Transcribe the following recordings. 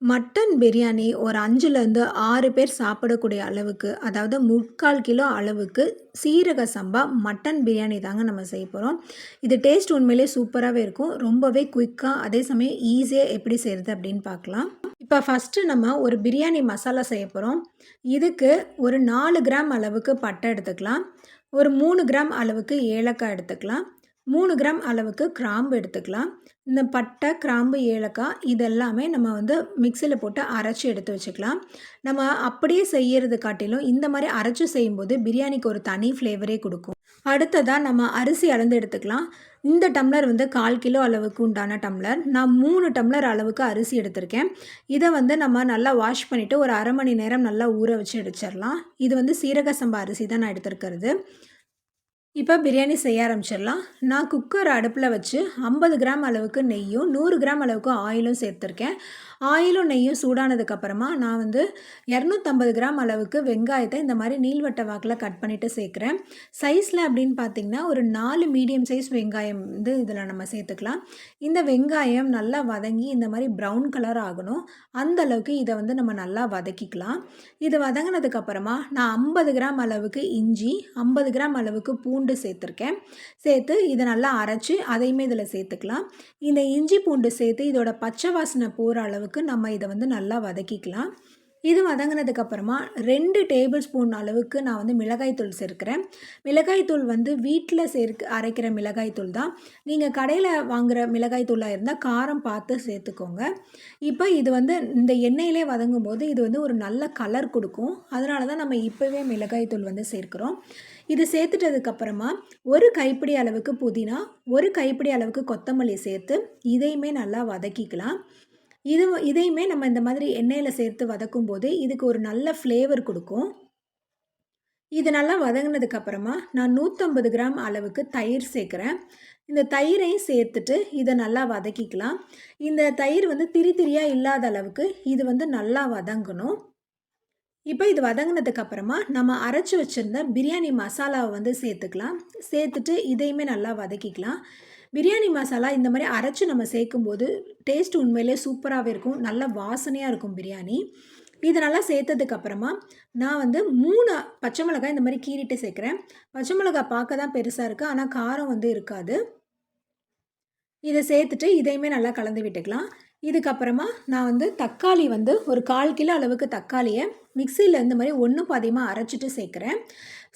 Mutton biryani ஒரு 5லேருந்து 6 பேர் சாப்பிடக்கூடிய அளவுக்கு, அதாவது 3/4 கிலோ அளவுக்கு சீரக சம்பா மட்டன் பிரியாணி தாங்க நம்ம செய்ய போகிறோம். இது டேஸ்ட் உண்மையிலேயே சூப்பராகவே இருக்கும். ரொம்பவே குயிக்கா அதே சமயம் ஈஸியாக எப்படி செய்கிறது அப்படின்னு பார்க்கலாம். இப்போ ஃபஸ்ட்டு நம்ம ஒரு பிரியாணி மசாலா செய்ய போகிறோம். இதுக்கு ஒரு 4 கிராம் அளவுக்கு பட்டை எடுத்துக்கலாம். ஒரு 3 கிராம் அளவுக்கு ஏலக்காய் எடுத்துக்கலாம். 3 கிராம் அளவுக்கு கிராம்பு எடுத்துக்கலாம். இந்த பட்டை, கிராம்பு, ஏலக்காய் இதெல்லாமே நம்ம வந்து மிக்ஸியில் போட்டு அரைச்சி எடுத்து வச்சுக்கலாம். நம்ம அப்படியே செய்யறது காட்டிலும் இந்த மாதிரி அரைச்சி செய்யும்போது பிரியாணிக்கு ஒரு தனி ஃப்ளேவரே கொடுக்கும். அடுத்ததாக நம்ம அரிசி அளந்து எடுத்துக்கலாம். இந்த டம்ளர் வந்து 1/4 கிலோ அளவுக்கு உண்டான டம்ளர். நான் 3 டம்ளர் அளவுக்கு அரிசி எடுத்திருக்கேன். இதை வந்து நம்ம நல்லா வாஷ் பண்ணிவிட்டு ஒரு 1/2 மணி நேரம் நல்லா ஊற வச்சு எடுத்துடலாம். இது வந்து சீரக சம்பா அரிசி தான் நான் எடுத்துருக்கிறது. இப்போ பிரியாணி செய்ய ஆரம்பிச்சிடலாம். நான் குக்கர் அடுப்பில் வச்சு 50 கிராம் அளவுக்கு நெய்யும் 100 கிராம் அளவுக்கு ஆயிலும் சேர்த்துருக்கேன். ஆயிலும் நெய்யும் சூடானதுக்கப்புறமா நான் வந்து 250 கிராம் அளவுக்கு வெங்காயத்தை இந்த மாதிரி நீள்வட்ட வாக்கில் கட் பண்ணிவிட்டு சேர்க்குறேன். சைஸில் அப்படின்னு பார்த்திங்கன்னா ஒரு 4 மீடியம் சைஸ் வெங்காயம் வந்து இதில் நம்ம சேர்த்துக்கலாம். இந்த வெங்காயம் நல்லா வதங்கி இந்த மாதிரி ப்ரௌன் கலர் ஆகணும். அந்த அளவுக்கு இதை வந்து நம்ம நல்லா வதக்கிக்கலாம். இது வதங்கினதுக்கப்புறமா நான் 50 கிராம் அளவுக்கு இஞ்சி, 50 கிராம் அளவுக்கு பூண்டு சேர்த்துருக்கேன். சேர்த்து இதை நல்லா அரைச்சி அதையுமே இதில் சேர்த்துக்கலாம். இந்த இஞ்சி பூண்டு சேர்த்து இதோட பச்சை வாசனை போகிற அளவுக்கு நம்ம இதை வந்து நல்லா வதக்கிக்கலாம். இது வதங்கினதுக்கப்புறமா 2 டேபிள் ஸ்பூன் அளவுக்கு நான் வந்து மிளகாய்த்தூள் சேர்க்கிறேன். மிளகாய்த்தூள் வந்து வீட்டில் அரைக்கிற மிளகாய்த்தூள் தான். நீங்கள் கடையில் வாங்குகிற மிளகாய்த்தூளாக இருந்தால் காரம் பார்த்து சேர்த்துக்கோங்க. இப்போ இது வந்து இந்த எண்ணெயிலே வதங்கும் போது இது வந்து ஒரு நல்ல கலர் கொடுக்கும். அதனால தான் நம்ம இப்போவே மிளகாய்த்தூள் வந்து சேர்க்குறோம். இது சேர்த்துட்டதுக்கப்புறமா ஒரு கைப்பிடி அளவுக்கு புதினா, ஒரு கைப்பிடி அளவுக்கு கொத்தமல்லி சேர்த்து இதையுமே நல்லா வதக்கிக்கலாம். இதையுமே நம்ம இந்த மாதிரி எண்ணெயில் சேர்த்து வதக்கும் போது இதுக்கு ஒரு நல்ல ஃப்ளேவர் கொடுக்கும். இது நல்லா வதங்கினதுக்கப்புறமா நான் 150 கிராம் அளவுக்கு தயிர் சேர்க்குறேன். இந்த தயிரையும் சேர்த்துட்டு இதை நல்லா வதக்கிக்கலாம். இந்த தயிர் வந்து திரி திரியாக இல்லாத அளவுக்கு இது வந்து நல்லா வதங்கணும். இப்போ இது வதங்கினதுக்கப்புறமா நம்ம அரைச்சி வச்சுருந்த பிரியாணி மசாலாவை வந்து சேர்த்துக்கலாம். சேர்த்துட்டு இதையுமே நல்லா வதக்கிக்கலாம். பிரியாணி மசாலா இந்த மாதிரி அரைச்சி நம்ம சேர்க்கும்போது டேஸ்ட் உண்மையிலே சூப்பராகவே இருக்கும். நல்ல வாசனையாக இருக்கும் பிரியாணி. இது நல்லா சேர்த்ததுக்கப்புறமா நான் வந்து 3 பச்சை மிளகாய் இந்த மாதிரி கீறிட்டு சேர்க்குறேன். பச்சை மிளகாய் பார்க்க தான் பெருசாக இருக்குது, ஆனால் காரம் வந்து இருக்காது. இதை சேர்த்துட்டு இதையுமே நல்லா கலந்து விட்டுக்கலாம். இதுக்கப்புறமா நான் வந்து தக்காளி வந்து ஒரு 1/4 கிலோ அளவுக்கு தக்காளியை மிக்சியில் இந்த மாதிரி 1 பாதியமாக அரைச்சிட்டு சேர்க்குறேன்.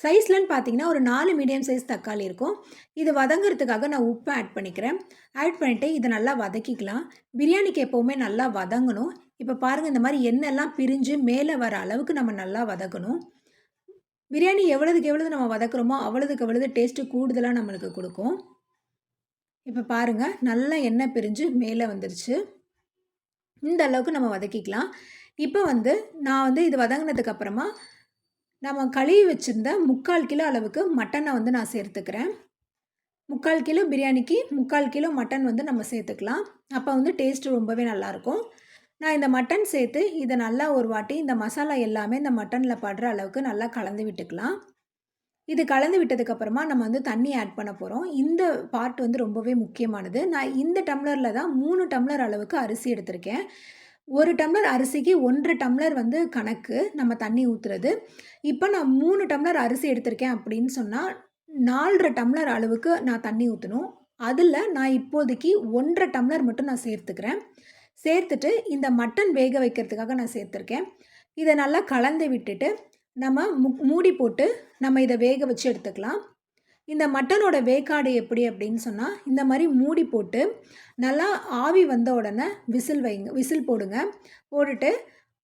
சைஸ்லன்னு பார்த்தீங்கன்னா ஒரு 4 மீடியம் சைஸ் தக்காளி இருக்கும். இது வதங்கிறதுக்காக நான் உப்பு ஆட் பண்ணிக்கிறேன். ஆட் பண்ணிவிட்டு இதை நல்லா வதக்கிக்கலாம். பிரியாணிக்கு எப்போவுமே நல்லா வதங்கணும். இப்போ பாருங்கள், இந்த மாதிரி எண்ணெய்லாம் பிரிஞ்சு மேலே வர அளவுக்கு நம்ம நல்லா வதக்கணும். பிரியாணி எவ்வளோதுக்கு எவ்வளவு நம்ம வதக்குறோமோ அவ்வளோதுக்கு எவ்வளவு டேஸ்ட்டு கூடுதலாக நம்மளுக்கு கொடுக்கும். இப்போ பாருங்கள், நல்லா எண்ணெய் பிரிஞ்சு மேலே வந்துருச்சு. இந்த அளவுக்கு நம்ம வதக்கிக்கலாம். இப்போ வந்து நான் வந்து இது வதங்கினதுக்கப்புறமா நம்ம கழுவி வச்சுருந்த 3/4 கிலோ அளவுக்கு மட்டனை வந்து நான் சேர்த்துக்கிறேன். 3/4 கிலோ பிரியாணிக்கு 3/4 கிலோ மட்டன் வந்து நம்ம சேர்த்துக்கலாம். அப்போ வந்து டேஸ்ட்டு ரொம்பவே நல்லாயிருக்கும். நான் இந்த மட்டன் சேர்த்து இதை நல்லா ஒரு வாட்டி இந்த மசாலா எல்லாமே இந்த மட்டனில் படுற அளவுக்கு நல்லா கலந்து விட்டுக்கலாம். இது கலந்து விட்டதுக்கப்புறமா நம்ம வந்து தண்ணி ஆட் பண்ண போகிறோம். இந்த பார்ட் வந்து ரொம்பவே முக்கியமானது. நான் இந்த டம்ளரில் தான் 3 டம்ளர் அளவுக்கு அரிசி எடுத்திருக்கேன். 1 டம்ளர் அரிசிக்கு 1 1/2 டம்ளர் வந்து கணக்கு நம்ம தண்ணி ஊற்றுறது. இப்போ நான் 3 டம்ளர் அரிசி எடுத்திருக்கேன் அப்படின்னு சொன்னால் 4 1/2 டம்ளர் அளவுக்கு நான் தண்ணி ஊற்றணும். அதில் நான் இப்போதைக்கு 1 1/2 டம்ளர் மட்டும் நான் சேர்த்துக்கிறேன். சேர்த்துட்டு இந்த மட்டன் வேக வைக்கிறதுக்காக நான் சேர்த்துருக்கேன். இதை நல்லா கலந்து விட்டுட்டு நம்ம மூடி போட்டு நம்ம இதை வேக வச்சு எடுத்துக்கலாம். இந்த மட்டனோட வேக்காடு எப்படி அப்படின்னு சொன்னால் இந்த மாதிரி மூடி போட்டு நல்லா ஆவி வந்த உடனே விசில் போடுங்க. போட்டுட்டு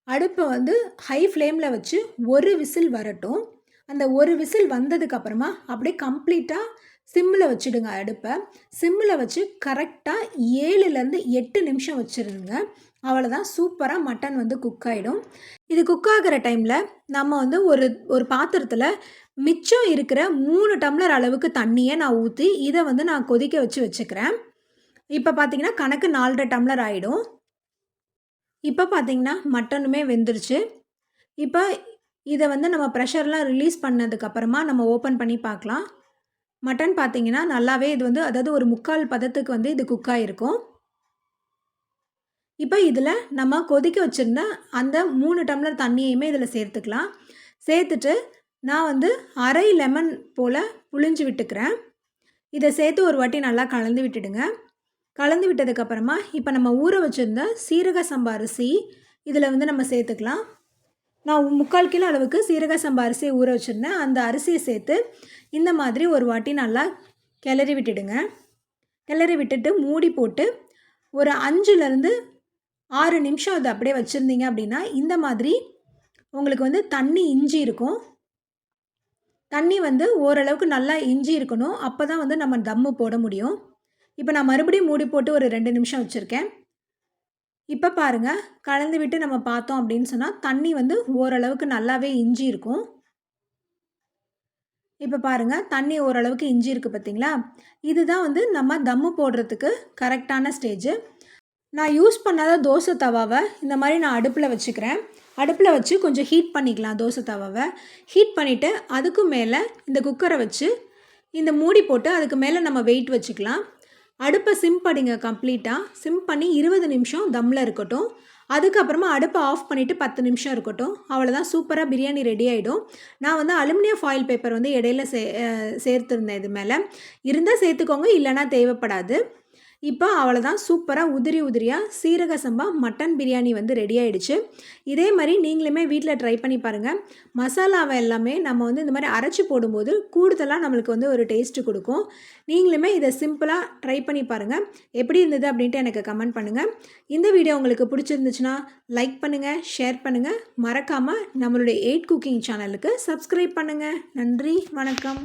அடுப்பை வந்து ஹை ஃப்ளேமில் வச்சு ஒரு விசில் வரட்டும். அந்த ஒரு விசில் வந்ததுக்கப்புறமா அப்படியே கம்ப்ளீட்டாக சிம்மில் வச்சுடுங்க. அடுப்பை சிம்மில் வச்சு கரெக்டாக 7லேருந்து 8 நிமிஷம் வச்சுருங்க. அவ்வளோதான், சூப்பராக மட்டன் வந்து குக் ஆகிடும். இது குக் ஆகிற டைமில் நம்ம வந்து ஒரு பாத்திரத்தில் மிச்சம் இருக்கிற 3 டம்ளர் அளவுக்கு தண்ணியை நான் ஊற்றி இதை வந்து நான் கொதிக்க வச்சுக்கிறேன். இப்போ பார்த்தீங்கன்னா கணக்கு 4 1/2 டம்ளர் ஆகிடும். இப்போ பார்த்தீங்கன்னா மட்டனுமே வெந்துருச்சு. இப்போ இதை வந்து நம்ம ப்ரெஷர்லாம் ரிலீஸ் பண்ணதுக்கப்புறமா நம்ம ஓப்பன் பண்ணி பார்க்கலாம். மட்டன் பார்த்தீங்கன்னா நல்லாவே இது வந்து அதாவது ஒரு 3/4 பதத்துக்கு வந்து இது குக் ஆகிருக்கும். இப்போ இதில் நம்ம கொதிக்க வச்சுருந்த அந்த 3 டம்ளர் தண்ணியுமே இதில் சேர்த்துக்கலாம். சேர்த்துட்டு நான் வந்து அரை லெமன் போல் புழிஞ்சு விட்டுக்கிறேன். இதை சேர்த்து ஒரு வாட்டி நல்லா கலந்து விட்டுடுங்க. கலந்து விட்டதுக்கப்புறமா இப்போ நம்ம ஊற வச்சுருந்த சீரக சம்பா அரிசி இதில் வந்து நம்ம சேர்த்துக்கலாம். நான் 3/4 கிலோ அளவுக்கு சீரக சம்பா அரிசியை ஊற வச்சுருந்தேன். அந்த அரிசியை சேர்த்து இந்த மாதிரி ஒரு வாட்டி நல்லா கிளறி விட்டுடுங்க. கிளறி விட்டுட்டு மூடி போட்டு ஒரு 5லேருந்து 6 நிமிஷம் அதை அப்படியே வச்சுருந்தீங்க அப்படின்னா இந்த மாதிரி உங்களுக்கு வந்து தண்ணி இஞ்சி இருக்கும். தண்ணி வந்து ஓரளவுக்கு நல்லா இஞ்சி இருக்கணும். அப்போ தான் வந்து நம்ம தம்மு போட முடியும். இப்போ நான் மறுபடியும் மூடி போட்டு ஒரு 2 நிமிஷம் வச்சுருக்கேன். இப்போ பாருங்கள், கலந்து விட்டு நம்ம பார்த்தோம் அப்படின்னு சொன்னால் தண்ணி வந்து ஓரளவுக்கு நல்லாவே இஞ்சி இருக்கும். இப்போ பாருங்கள், தண்ணி ஓரளவுக்கு இஞ்சி இருக்குது பார்த்தீங்களா? இதுதான் வந்து நம்ம தம்மு போடுறதுக்கு கரெக்டான ஸ்டேஜு. நான் யூஸ் பண்ணாத தோசை தவாவை இந்த மாதிரி நான் அடுப்பில் வச்சுக்கிறேன். அடுப்பில் வச்சு கொஞ்சம் ஹீட் பண்ணிக்கலாம் தோசை தவாவை. ஹீட் பண்ணிவிட்டு அதுக்கு மேலே இந்த குக்கரை வச்சு இந்த மூடி போட்டு அதுக்கு மேலே நம்ம வெயிட் வச்சுக்கலாம். அடுப்பை சிம் பண்ணிங்க கம்ப்ளீட்டாக. சிம் பண்ணி 20 நிமிஷம் தம்மில் இருக்கட்டும். அதுக்கப்புறமா அடுப்பை ஆஃப் பண்ணிவிட்டு 10 நிமிஷம் இருக்கட்டும். அவ்வளோதான், சூப்பராக பிரியாணி ரெடி ஆகிடும். நான் வந்து அலுமினியம் ஃபாயில் பேப்பர் வந்து இடையில சேர்த்துருந்தேன். இது மேலே இருந்தால் சேர்த்துக்கோங்க, இல்லைனா தேவைப்படாது. இப்போ அவ்வளோதான், சூப்பராக உதிரி உதிரியாக சீரக சம்பா மட்டன் பிரியாணி வந்து ரெடி ஆகிடுச்சு. இதே மாதிரி நீங்களுமே வீட்டில் ட்ரை பண்ணி பாருங்கள். மசாலாவை எல்லாமே நம்ம வந்து இந்த மாதிரி அரைச்சி போடும்போது கூடுதலாக நம்மளுக்கு வந்து ஒரு டேஸ்ட்டு கொடுக்கும். நீங்களுமே இதை சிம்பிளாக ட்ரை பண்ணி பாருங்கள். எப்படி இருந்தது அப்படின்ட்டு எனக்கு கமெண்ட் பண்ணுங்கள். இந்த வீடியோ உங்களுக்கு பிடிச்சிருந்துச்சுன்னா லைக் பண்ணுங்கள், ஷேர் பண்ணுங்கள். மறக்காமல் நம்மளுடைய 8 குக்கிங் சேனலுக்கு சப்ஸ்கிரைப் பண்ணுங்கள். நன்றி, வணக்கம்.